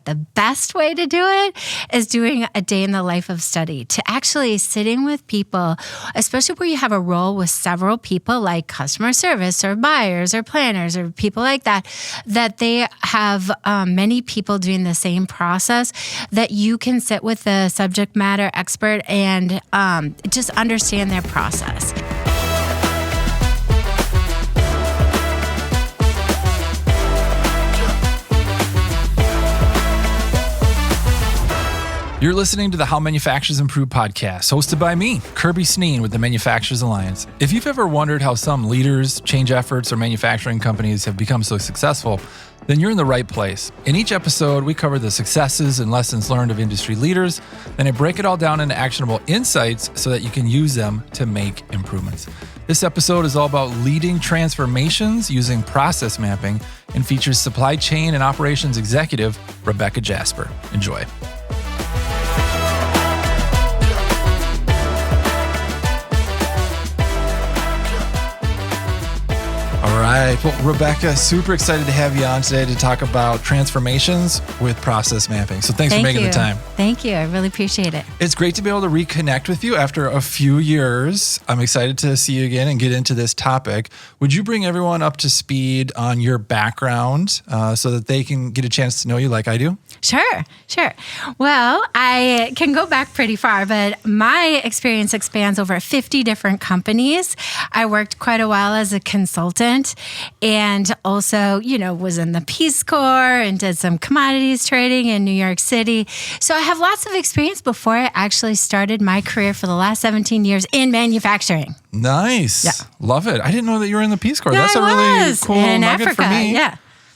the best way to do it is doing a day in the life of study, to actually sitting with people, especially where you have a role with several people like customer service or buyers or planners or people like that, that they have many people doing the same process, that you can sit with the subject matter expert and just understand their process. You're listening to the How Manufacturers Improve podcast, hosted by me, Kirby Sneen with the Manufacturers Alliance. If you've ever wondered how some leaders, change efforts, or manufacturing companies have become so successful, then you're in the right place. In each episode, we cover the successes and lessons learned of industry leaders, then I break it all down into actionable insights so that you can use them to make improvements. This episode is all about leading transformations using process mapping and features supply chain and operations executive Rebecca Jasper. Enjoy. All right. Well, Rebecca, super excited to have you on today to talk about transformations with process mapping. So thanks for making the time. Thank you. I really appreciate it. It's great to be able to reconnect with you after a few years. I'm excited to see you again and get into this topic. Would you bring everyone up to speed on your background so that they can get a chance to know you like I do? Sure. Well, I can go back pretty far, but my experience expands over 50 different companies. I worked quite a while as a consultant and also, was in the Peace Corps and did some commodities trading in New York City. So I have lots of experience before I actually started my career for the last 17 years in manufacturing. Nice. Yeah. Love it. I didn't know that you were in the Peace Corps. Yeah, That's a really cool in nugget Africa, for me. Yeah.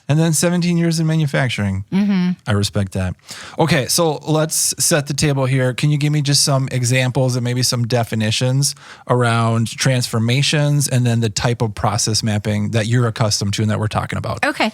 And then 17 years in manufacturing. Mm-hmm. I respect that. Okay, so let's set the table here. Can you give me just some examples and maybe some definitions around transformations and then the type of process mapping that you're accustomed to and that we're talking about? Okay.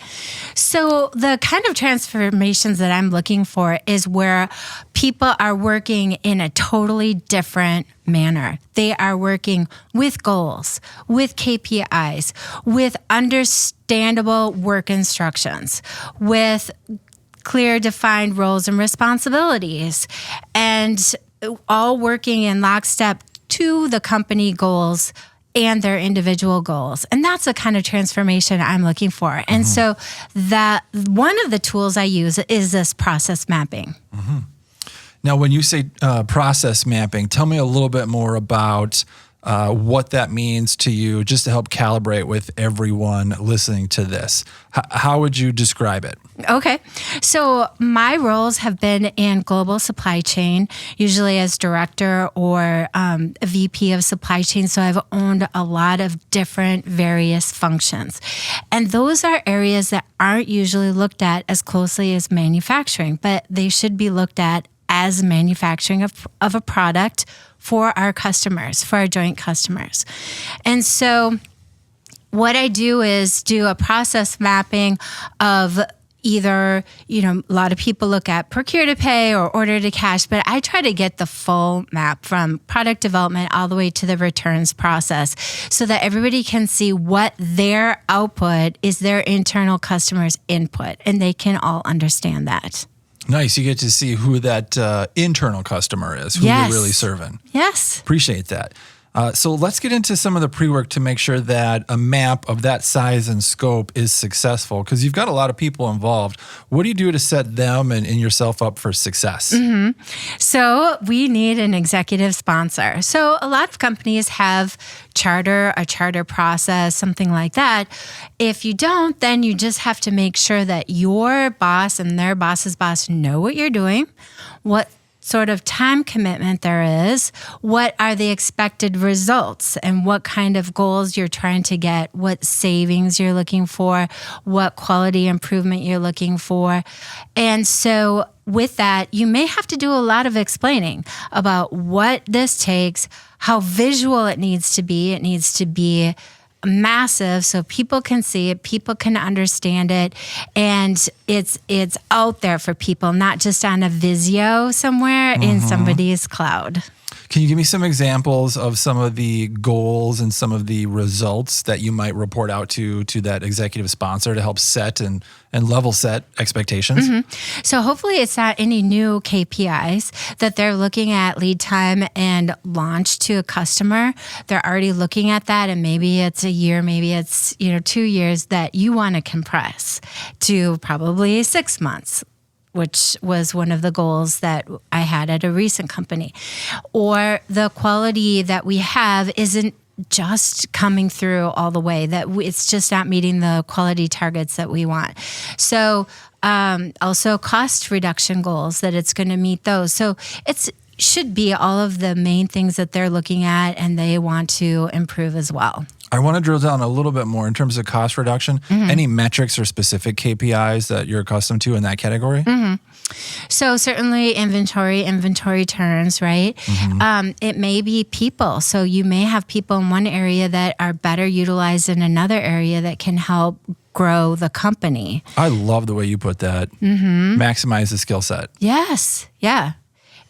So the kind of transformations that I'm looking for is where people are working in a totally different manner. They are working with goals, with KPIs, with understandable work instructions, with clear defined roles and responsibilities, and all working in lockstep to the company goals and their individual goals. And that's the kind of transformation I'm looking for. And so that one of the tools I use is this process mapping. Mm-hmm. Now, when you say process mapping, tell me a little bit more about what that means to you, just to help calibrate with everyone listening to this. How would you describe it? Okay. So my roles have been in global supply chain, usually as director or a VP of supply chain. So I've owned a lot of different various functions. And those are areas that aren't usually looked at as closely as manufacturing, but they should be looked at as manufacturing of a product for our customers, for our joint customers. And so what I do is do a process mapping of either, a lot of people look at procure to pay or order to cash, but I try to get the full map from product development all the way to the returns process so that everybody can see what their output is their internal customers' input, and they can all understand that. Nice. You get to see who that internal customer is, who Yes. you're really serving. Yes. Appreciate that. So let's get into some of the pre-work to make sure that a map of that size and scope is successful, because you've got a lot of people involved. What do you do to set them and yourself up for success? Mm-hmm. So we need an executive sponsor. So a lot of companies have a charter process, something like that. If you don't, then you just have to make sure that your boss and their boss's boss know what you're doing, what sort of time commitment there is, what are the expected results, and what kind of goals you're trying to get, what savings you're looking for, what quality improvement you're looking for. And so with that, you may have to do a lot of explaining about what this takes, how visual it needs to be. It needs to be massive so people can see it, people can understand it, and it's out there for people, not just on a Visio somewhere in somebody's cloud. Can you give me some examples of some of the goals and some of the results that you might report out to that executive sponsor to help set and level set expectations? So hopefully it's not any new KPIs that they're looking at lead time and launch to a customer. They're already looking at that, and maybe it's a year, maybe it's 2 years that you want to compress to probably 6 months, which was one of the goals that I had at a recent company. Or the quality that we have isn't just coming through all the way, that it's just not meeting the quality targets that we want. So also cost reduction goals, that it's going to meet those. So it's should be all of the main things that they're looking at and they want to improve as well. I want to drill down a little bit more in terms of cost reduction. Any metrics or specific KPIs that you're accustomed to in that category? So certainly inventory turns, right? It may be people. So you may have people in one area that are better utilized in another area that can help grow the company. I love the way you put that. Maximize the skill set. Yes. Yeah.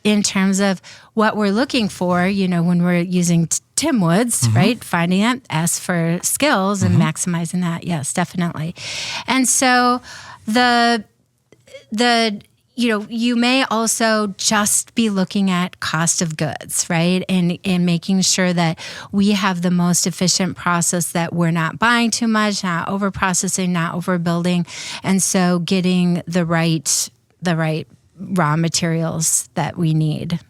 In terms of what we're looking for, when we're using Tim Woods, right? Finding that S for skills and maximizing that. Yes, definitely. And so you may also just be looking at cost of goods, right? And making sure that we have the most efficient process, that we're not buying too much, not over processing, not overbuilding. And so getting the right raw materials that we need.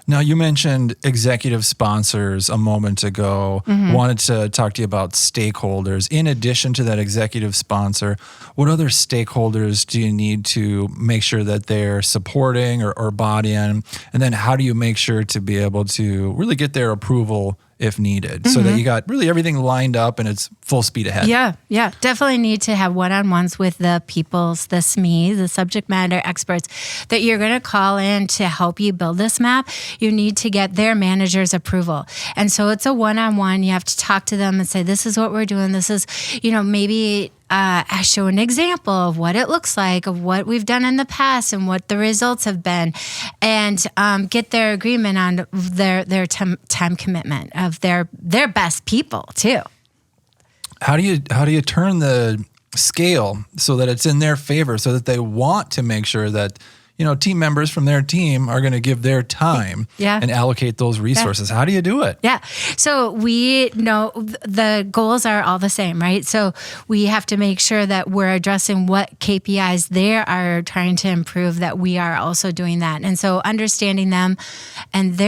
Now, you mentioned executive sponsors a moment ago. Wanted to talk to you about stakeholders. In addition to that executive sponsor, what other stakeholders do you need to make sure that they're supporting or bought in? And then how do you make sure to be able to really get their approval if needed, so that you got really everything lined up and it's full speed ahead? Yeah. Definitely need to have one-on-ones with the the SMEs, the subject matter experts that you're going to call in to help you build this map. You need to get their manager's approval. And so it's a one-on-one. You have to talk to them and say, this is what we're doing. This is, maybe I show an example of what it looks like, of what we've done in the past and what the results have been, and get their agreement on their time commitment of their best people too. How do you turn the scale so that it's in their favor, so that they want to make sure that team members from their team are going to give their time and allocate those resources? How do you do it? Yeah. So we know the goals are all the same, right? So we have to make sure that we're addressing what KPIs they are trying to improve, that we are also doing that. And so understanding them and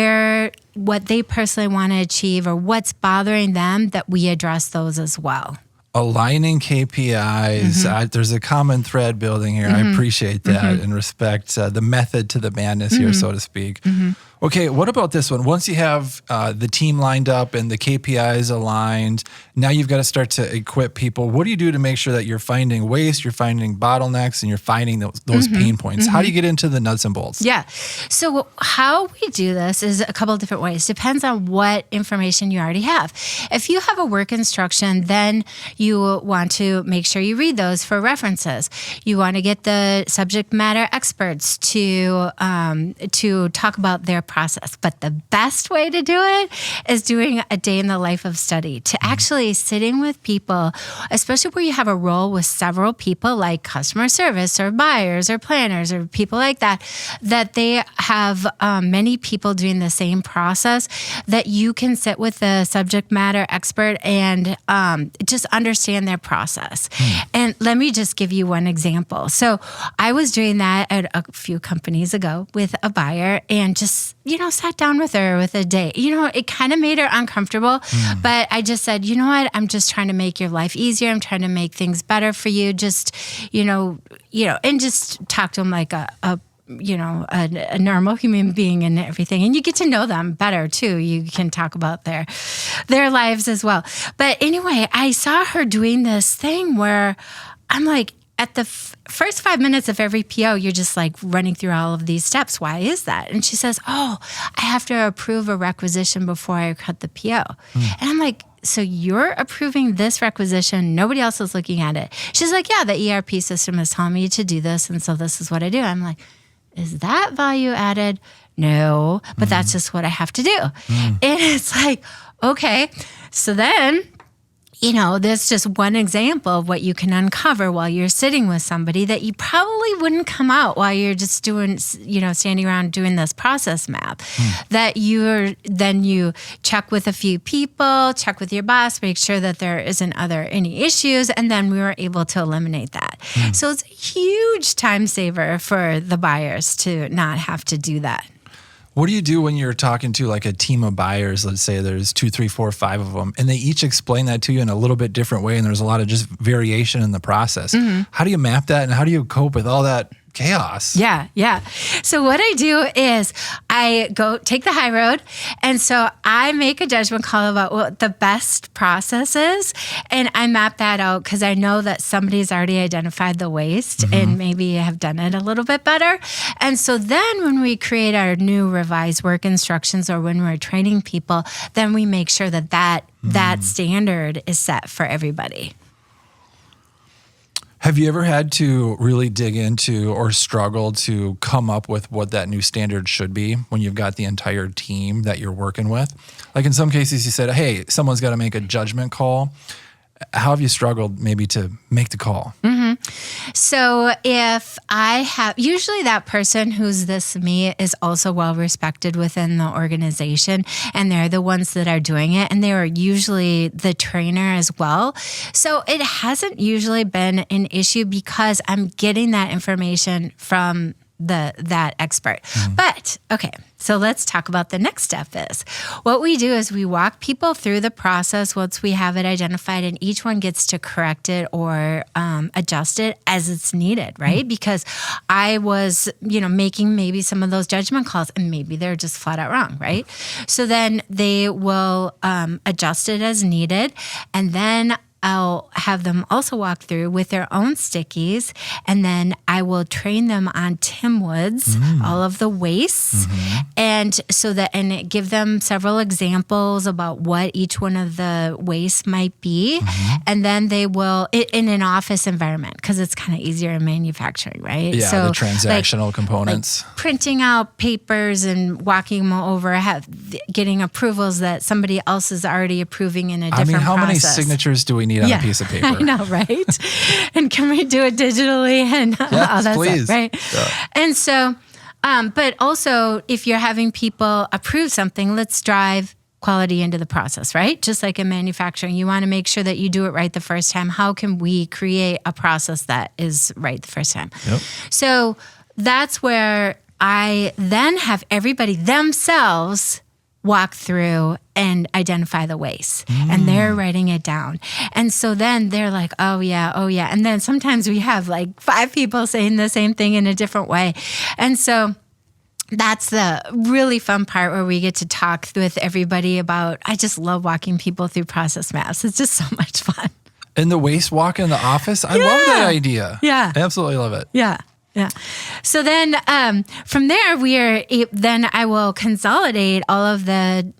what they personally want to achieve or what's bothering them, that we address those as well. Aligning KPIs, there's a common thread building here. I appreciate that and respect the method to the madness here, so to speak. Okay, what about this one? Once you have the team lined up and the KPIs aligned, now you've got to start to equip people. What do you do to make sure that you're finding waste, you're finding bottlenecks, and you're finding those pain points? How do you get into the nuts and bolts? Yeah. So how we do this is a couple of different ways. Depends on what information you already have. If you have a work instruction, then you want to make sure you read those for references. You want to get the subject matter experts to talk about their process. But the best way to do it is doing a day in the life of study, to actually sitting with people, especially where you have a role with several people like customer service or buyers or planners or people like that, that they have many people doing the same process, that you can sit with the subject matter expert and just understand their process. And let me just give you one example. So I was doing that at a few companies ago with a buyer, and just sat down with her with a day. It kind of made her uncomfortable, but I just said, you know what? I'm just trying to make your life easier. I'm trying to make things better for you. Just, and just talk to them like a normal human being and everything. And you get to know them better too. You can talk about their lives as well. But anyway, I saw her doing this thing where I'm like, at the first 5 minutes of every PO, you're just like running through all of these steps. Why is that? And she says, I have to approve a requisition before I cut the PO. And I'm like, so you're approving this requisition, nobody else is looking at it. She's like, yeah, the ERP system is telling me to do this, and so this is what I do. I'm like, is that value added? No, but that's just what I have to do. And it's like, okay, so then, that's just one example of what you can uncover while you're sitting with somebody that you probably wouldn't come out while you're just doing, standing around doing this process map. That you check with a few people, check with your boss, make sure that there isn't any issues, and then we were able to eliminate that. So it's a huge time saver for the buyers to not have to do that. What do you do when you're talking to like a team of buyers? Let's say there's 2, 3, 4, 5 of them, and they each explain that to you in a little bit different way, and there's a lot of just variation in the process. How do you map that, and how do you cope with all that chaos? Yeah. So what I do is I go take the high road, and so I make a judgment call about what the best process is, and I map that out because I know that somebody's already identified the waste and maybe have done it a little bit better. And so then when we create our new revised work instructions or when we're training people, then we make sure that standard is set for everybody. Have you ever had to really dig into or struggle to come up with what that new standard should be when you've got the entire team that you're working with? Like in some cases you said, hey, someone's got to make a judgment call. How have you struggled maybe to make the call? So if I have, usually that person who's me is also well respected within the organization, and they're the ones that are doing it, and they are usually the trainer as well. So it hasn't usually been an issue because I'm getting that information from that expert. But okay, so let's talk about the next step is what we do is we walk people through the process once we have it identified, and each one gets to correct it or adjust it as it's needed, right? Because I was, making maybe some of those judgment calls and maybe they're just flat out wrong, right? So then they will adjust it as needed, and then I'll have them also walk through with their own stickies, and then I will train them on Tim Woods, all of the wastes, and give them several examples about what each one of the wastes might be, and then they will in an office environment because it's kind of easier in manufacturing, right? Yeah, so the transactional components, like printing out papers and walking them over, getting approvals that somebody else is already approving in a different process. How many signatures do we need on a piece of paper? I know, right? And can we do it digitally and all that please. stuff, right? Yeah. And so, but also if you're having people approve something, let's drive quality into the process, right? Just like in manufacturing, you want to make sure that you do it right the first time. How can we create a process that is right the first time? Yep. So that's where I then have everybody themselves walk through and identify the waste, and they're writing it down. And so then they're like, oh yeah. And then sometimes we have like 5 people saying the same thing in a different way. And so that's the really fun part where we get to talk with everybody about, I just love walking people through process maps. It's just so much fun. And the waste walk in the office, I love that idea. Yeah. I absolutely love it. Yeah. So then from there, then I will consolidate all of the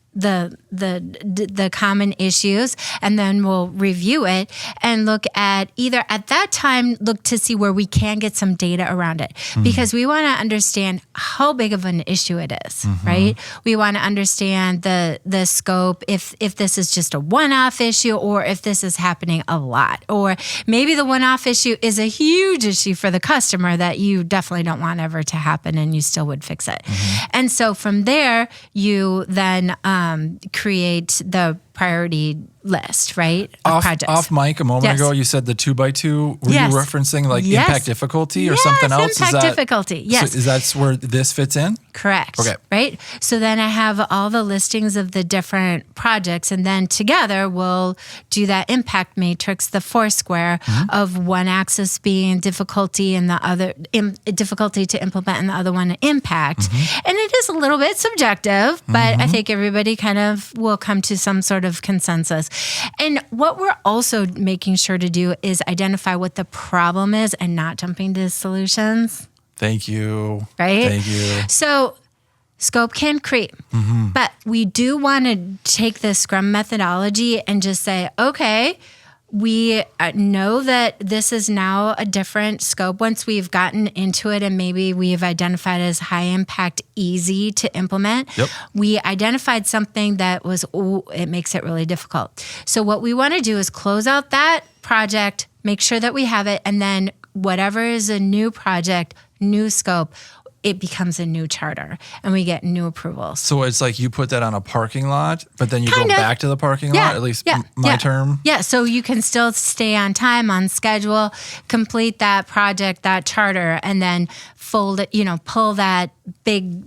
common issues, and then we'll review it and look at look to see where we can get some data around it, because we want to understand how big of an issue it is, right? We want to understand the scope, if this is just a one-off issue or if this is happening a lot, or maybe the one-off issue is a huge issue for the customer that you definitely don't want ever to happen and you still would fix it. And so from there, you then create the priority list, right? Off mic a moment ago, you said the 2x2. Were you referencing impact difficulty or something else? Impact difficulty. Yes. So is that where this fits in? Correct. Okay. Right. So then I have all the listings of the different projects, and then together we'll do that impact matrix, the 4 square of one axis being difficulty and the other difficulty to implement, and the other one impact. And it is a little bit subjective, but I think everybody kind of will come to some sort of consensus. And what we're also making sure to do is identify what the problem is and not jumping to solutions. Thank you. Right? Thank you. So scope can creep, but we do want to take the Scrum methodology and just say, okay, we know that this is now a different scope. Once we've gotten into it and maybe we've identified as high impact, easy to implement, we identified something that was, it makes it really difficult. So what we want to do is close out that project, make sure that we have it, and then whatever is a new project, new scope, it becomes a new charter and we get new approvals. So it's like you put that on a parking lot, but then you go back to the parking lot, at least my term? Yeah, so you can still stay on time, on schedule, complete that project, that charter, and then fold it, pull that big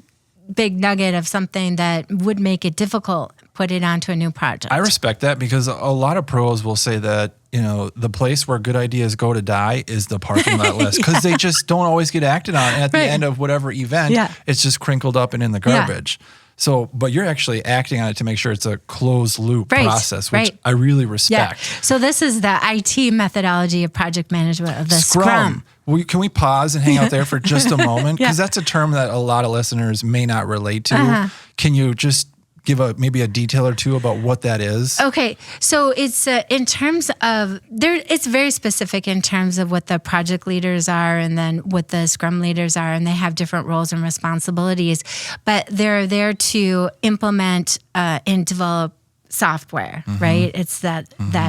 nugget of something that would make it difficult, put it onto a new project. I respect that because a lot of pros will say that, the place where good ideas go to die is the parking lot list because they just don't always get acted on. And at the end of whatever event, it's just crinkled up and in the garbage. So, but you're actually acting on it to make sure it's a closed loop process, which I really respect. So this is the IT methodology of project management of the Scrum. Can we pause and hang out there for just a moment? Because that's a term that a lot of listeners may not relate to. Can you just give maybe a detail or two about what that is? Okay, so it's in terms of it's very specific in terms of what the project leaders are and then what the Scrum leaders are, and they have different roles and responsibilities, but they're there to implement and develop software, right? It's that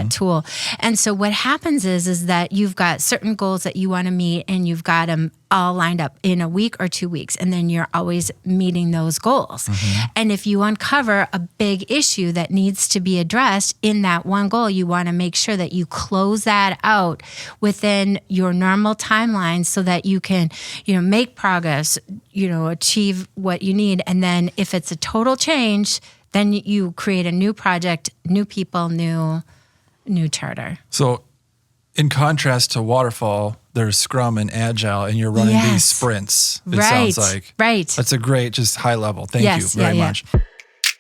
tool. And so what happens is that you've got certain goals that you want to meet and you've got them all lined up in a week or 2 weeks, and then you're always meeting those goals. And if you uncover a big issue that needs to be addressed in that one goal, you want to make sure that you close that out within your normal timeline so that you can, make progress, achieve what you need. And then if it's a total change, then you create a new project, new people, new charter. So in contrast to waterfall, there's Scrum and Agile, and you're running these sprints, it sounds like. Right. That's a great, just high level. Thank you very much.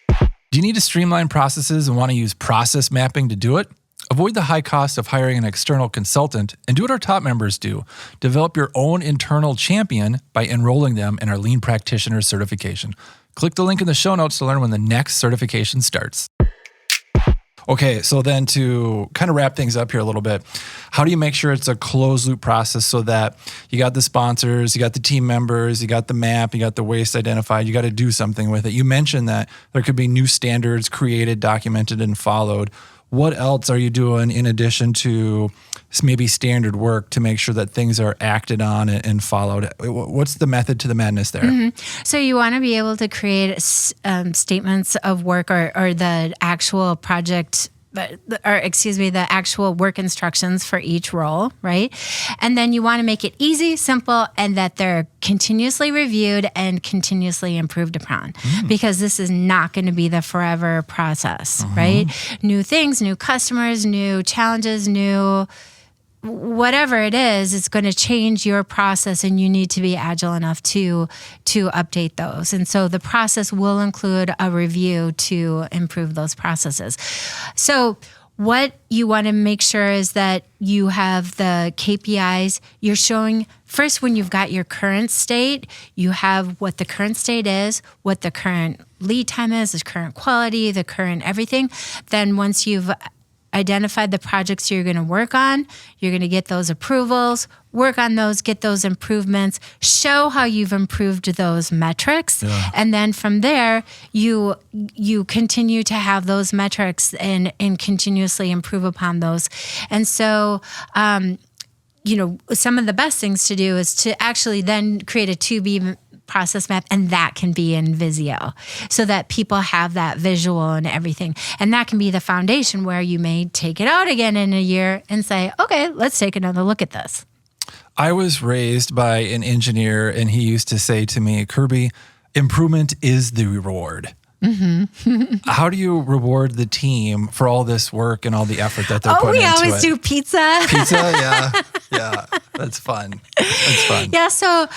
Do you need to streamline processes and want to use process mapping to do it? Avoid the high cost of hiring an external consultant and do what our top members do. Develop your own internal champion by enrolling them in our Lean Practitioner certification. Click the link in the show notes to learn when the next certification starts. Okay, so then to kind of wrap things up here a little bit, how do you make sure it's a closed loop process so that you got the sponsors, you got the team members, you got the map, you got the waste identified, you got to do something with it. You mentioned that there could be new standards created, documented, and followed. What else are you doing in addition to maybe standard work to make sure that things are acted on and followed? What's the method to the madness there? So you want to be able to create statements of work or the actual project, the actual work instructions for each role, right? And then you want to make it easy, simple, and that they're continuously reviewed and continuously improved upon, because this is not going to be the forever process, right? New things, new customers, new challenges, new whatever it is, it's going to change your process, and you need to be agile enough to update those. And so the process will include a review to improve those processes. So what you want to make sure is that you have the KPIs. You're showing first when you've got your current state, you have what the current state is, what the current lead time is, the current quality, the current everything. Then once you've identified the projects you're going to work on, you're going to get those approvals, work on those, get those improvements, show how you've improved those metrics. And then from there, you continue to have those metrics and continuously improve upon those. And so, some of the best things to do is to actually then create a 2B process map, and that can be in Visio so that people have that visual and everything. And that can be the foundation where you may take it out again in a year and say, okay, let's take another look at this. I was raised by an engineer, and he used to say to me, Kirby, improvement is the reward. How do you reward the team for all this work and all the effort that they're putting into it? We always do pizza. Pizza, yeah. That's fun. Yeah, so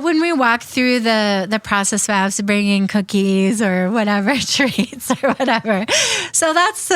when we walk through the process maps, bringing cookies or whatever, treats or whatever. So that's,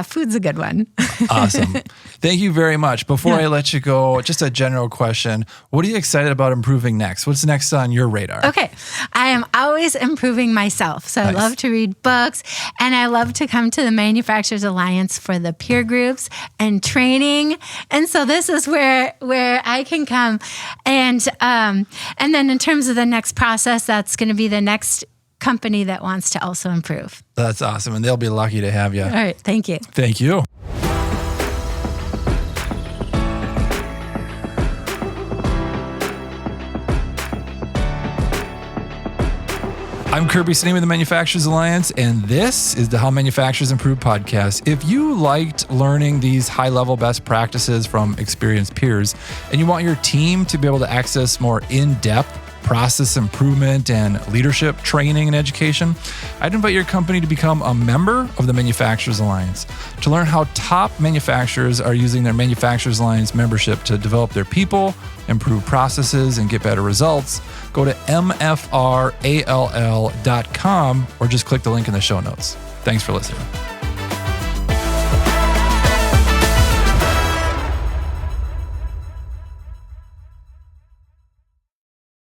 food's a good one. Awesome. Thank you very much. Before I let you go, just a general question. What are you excited about improving next? What's next on your radar? Okay. I am always improving myself. So Nice. I love to read books, and I love to come to the Manufacturers Alliance for the peer groups and training. And so this is where I can come. And then in terms of the next process, that's going to be the next company that wants to also improve. That's awesome. And they'll be lucky to have you. All right. Thank you. Thank you. I'm Kirby Snee with the Manufacturers Alliance, and this is the How Manufacturers Improve podcast. If you liked learning these high-level best practices from experienced peers, and you want your team to be able to access more in-depth process improvement and leadership training and education, I'd invite your company to become a member of the Manufacturers Alliance. To learn how top manufacturers are using their Manufacturers Alliance membership to develop their people, improve processes, and get better results, go to mfrall.com or just click the link in the show notes. Thanks for listening.